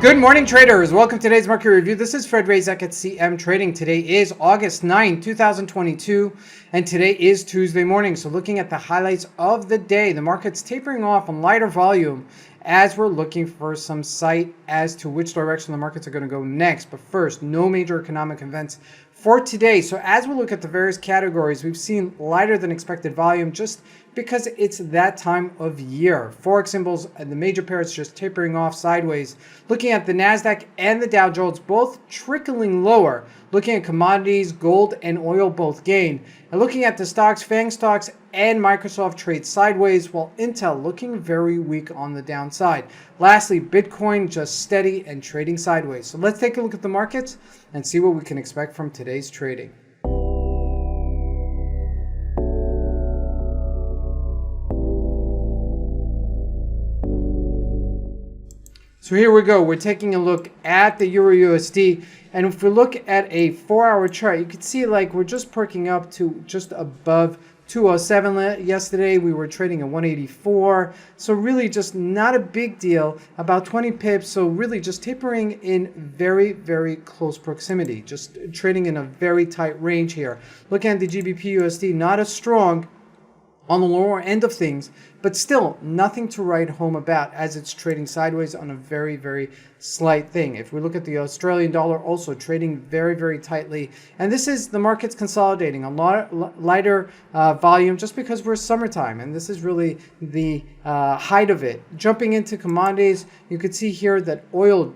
Good morning, traders. Welcome to today's market review. This is Fred Razak at CM Trading. Today is August 9, 2022, and today is Tuesday morning. So looking at the highlights of the day, the market's tapering off on lighter volume as we're looking for some sight as to which direction the markets are going to go next. But first, no major economic events for today. So as we look at the various categories, we've seen lighter than expected volume just because it's that time of year. Forex symbols and the major pairs just tapering off sideways. Looking at the NASDAQ and the Dow Jones, both trickling lower. Looking at commodities, gold and oil both gain. And looking at the stocks, FAANG stocks and Microsoft trade sideways, while Intel looking very weak on the downside. Lastly, Bitcoin just steady and trading sideways. So let's take a look at the markets and see what we can expect from today's trading. So here we go. We're taking a look at the Euro USD. And if we look at a 4-hour chart, you can see like we're just perking up to just above 207 yesterday. We were trading at 184. So really just not a big deal, about 20 pips. So really just tapering in very, very close proximity, just trading in a very tight range here. Looking at the GBP USD, not as strong on the lower end of things, but still nothing to write home about as it's trading sideways on a very, very slight thing. If we look at the Australian dollar, also trading very, very tightly. And this is the markets consolidating, a lot lighter volume just because we're summertime. And this is really the height of it. Jumping into commodities, you could see here that gold,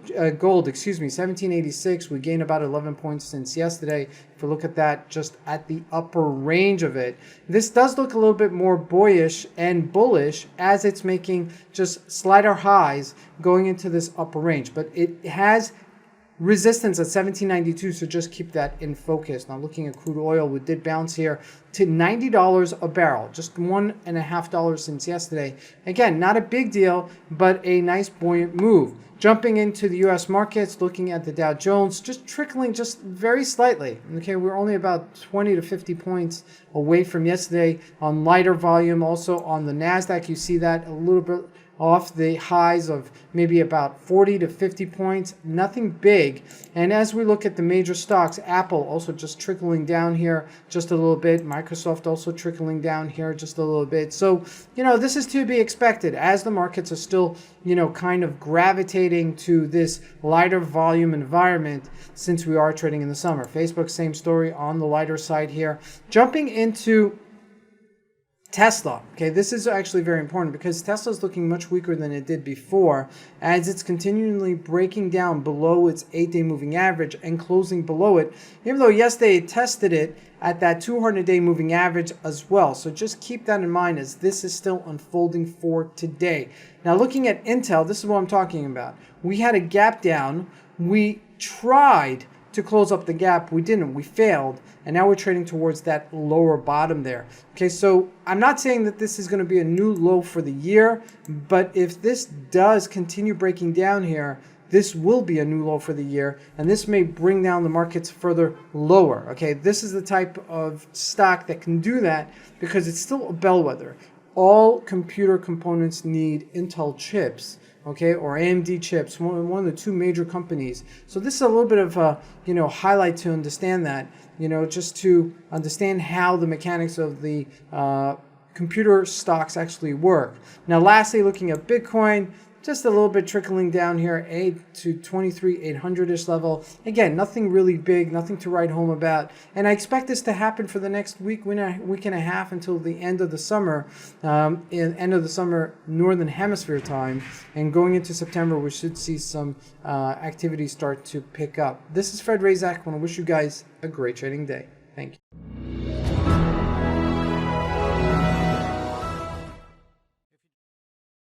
1786, we gained about 11 points since yesterday. If we look at that, just at the upper range of it, this does look a little bit more boyish and bullish as it's making just slighter highs going into this upper range. But it has resistance at 1792, so just keep that in focus. Now looking at crude oil, we did bounce here to $90 a barrel, just $1.50 since yesterday. Again, not a big deal, but a nice buoyant move. Jumping into the US markets, looking at the Dow Jones, just trickling just very slightly. Okay, we're only about 20 to 50 points away from yesterday on lighter volume. Also on the NASDAQ, you see that a little bit off the highs of maybe about 40 to 50 points, nothing big. And as we look at the major stocks, Apple also just trickling down here just a little bit. Microsoft also trickling down here just a little bit. So, this is to be expected as the markets are still, kind of gravitating to this lighter volume environment since we are trading in the summer. Facebook, same story on the lighter side here. Jumping into Tesla. Okay, this is actually very important because Tesla is looking much weaker than it did before as it's continually breaking down below its 8-day moving average and closing below it, even though yesterday it tested it at that 200-day moving average as well. So just keep that in mind as this is still unfolding for today. Now looking at Intel, this is what I'm talking about. We had a gap down. We tried to close up the gap. We didn't. We failed. And now we're trading towards that lower bottom there. Okay, so I'm not saying that this is going to be a new low for the year, but if this does continue breaking down here, this will be a new low for the year, and this may bring down the markets further lower. Okay, this is the type of stock that can do that because it's still a bellwether. All computer components need Intel chips, okay, or AMD chips, one of the two major companies. So this is a little bit of a, highlight to understand that, just to understand how the mechanics of the computer stocks actually work. Now, lastly, looking at Bitcoin, just a little bit trickling down here, 8 to 23,800-ish level. Again, nothing really big, nothing to write home about. And I expect this to happen for the next week and a half until the end of the summer, Northern Hemisphere time. And going into September, we should see some activity start to pick up. This is Fred Razak. I want to wish you guys a great trading day. Thank you.